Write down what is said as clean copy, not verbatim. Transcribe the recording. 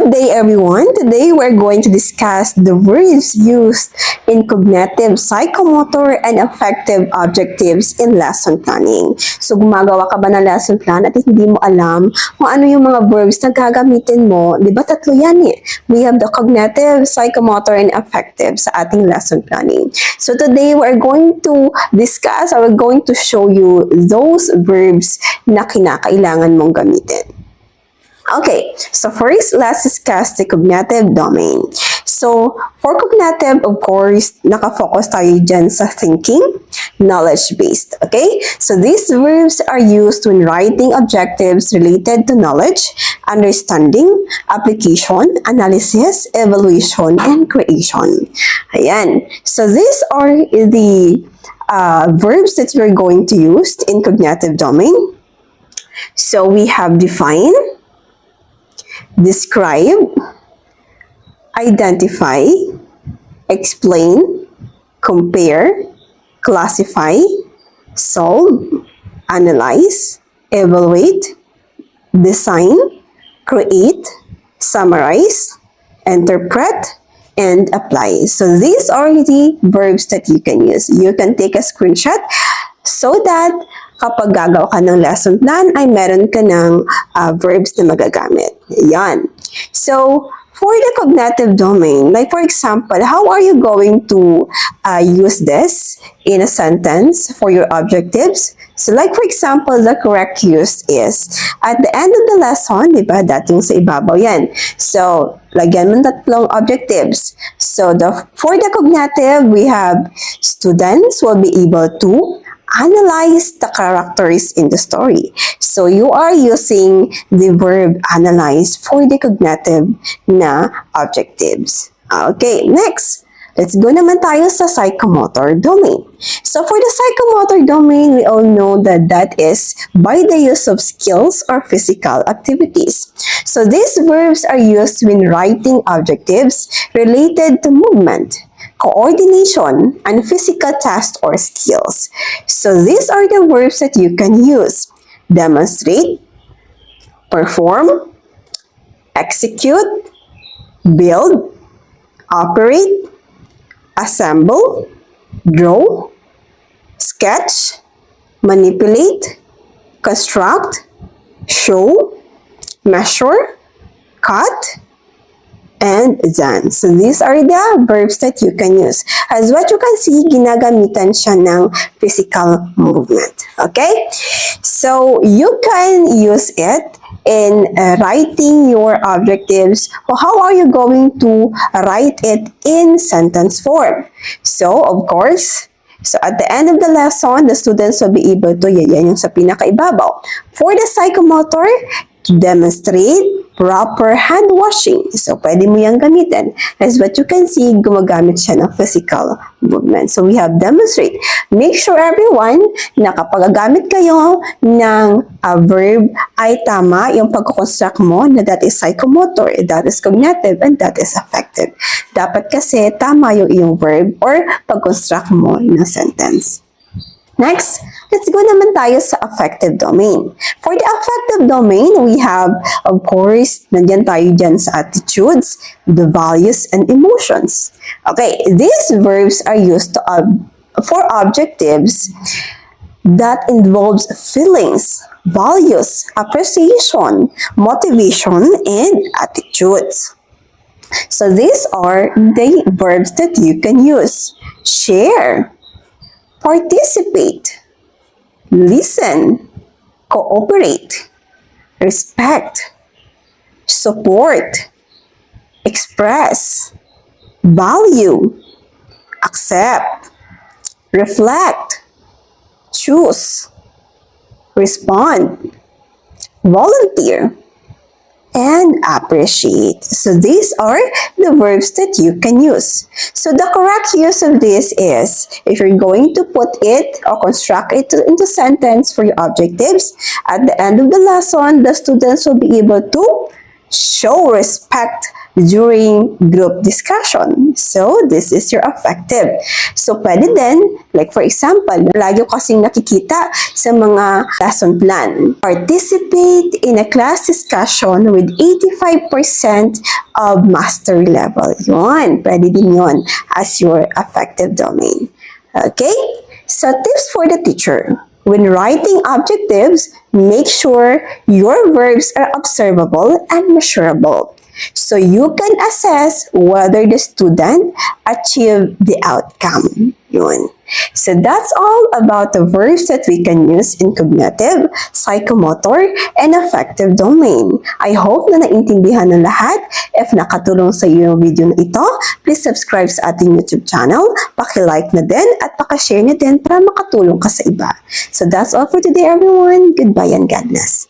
Good day, everyone. Today, we're going to discuss the verbs used in cognitive, psychomotor, and affective objectives in lesson planning. So, gumagawa ka ba ng lesson plan at hindi mo alam kung ano yung mga verbs na gagamitin mo? Di ba tatlo yan eh? We have the cognitive, psychomotor, and affective sa ating lesson planning. So, today, we're going to discuss or we're going to show you those verbs na kinakailangan mong gamitin. Okay, so first, let's discuss the cognitive domain. So, for cognitive, of course, nakafocus tayo dyan sa thinking, knowledge-based, okay? So, these verbs are used when writing objectives related to knowledge, understanding, application, analysis, evaluation, and creation. Ayan. So, these are the verbs that we're going to use in cognitive domain. So, we have define, describe, identify, explain, compare, classify, solve, analyze, evaluate, design, create, summarize, interpret, and apply. So these are the verbs that you can use. You can take a screenshot so that kapag gagawa ka ng lesson plan, ay meron ka ng verbs na magagamit. Yan. So, for the cognitive domain, like for example, how are you going to use this in a sentence for your objectives? So, like for example, the correct use is, at the end of the lesson, di ba, dating sa ibabaw yan. So, lagyan mo tatlong objectives. So, for the cognitive, we have students will be able to analyze the characters in the story. So, you are using the verb analyze for the cognitive na objectives. Okay, next. Let's go naman tayo sa psychomotor domain. So, for the psychomotor domain, we all know that that is by the use of skills or physical activities. So, these verbs are used when writing objectives related to movement, coordination, and physical tasks or skills. So these are the verbs that you can use. Demonstrate, perform, execute, build, operate, assemble, draw, sketch, manipulate, construct, show, measure, cut, and done. So, these are the verbs that you can use. As what you can see, ginagamitan siya ng physical movement. Okay? So, you can use it in writing your objectives. Or how are you going to write it in sentence form? So, of course, so at the end of the lesson, the students will be able to, yan yung sa pinakaibabaw. For the psychomotor, demonstrate proper hand washing. So, pwede mo yung gamitin. As what you can see, gumagamit siya ng physical movement. So, we have demonstrate. Make sure everyone na kapag gagamit kayo ng verb ay tama yung pagkukonstruct mo na that is psychomotor, that is cognitive, and that is affective. Dapat kasi tama yung iyong verb or pagkonstruct mo ng sentence. Next, let's go naman tayo sa affective domain. For the affective domain, we have, of course, nandiyan tayo dyan sa attitudes, the values, and emotions. Okay, these verbs are used for objectives that involves feelings, values, appreciation, motivation, and attitudes. So these are the verbs that you can use. Share, participate, listen, cooperate, respect, support, express, value, accept, reflect, choose, respond, volunteer, and appreciate. So these are the verbs that you can use. So the correct use of this is, if you're going to put it or construct it into sentence for your objectives, at the end of the lesson, the students will be able to show respect during group discussion. So, this is your affective. So, pwede din, like for example, lagi ko kasing nakikita sa mga lesson plan. Participate in a class discussion with 85% of mastery level. Yun, pwede din yun as your affective domain. Okay? So, tips for the teacher. When writing objectives, make sure your verbs are observable and measurable, so you can assess whether the student achieved the outcome. Yun. So that's all about the verbs that we can use in cognitive, psychomotor, and affective domain. I hope na naintindihan ng lahat. If nakatulong sa iyo yung video na ito, please subscribe sa ating YouTube channel, paki-like na din, at paki-share na din para makatulong ka sa iba. So that's all for today, everyone. Goodbye and God bless.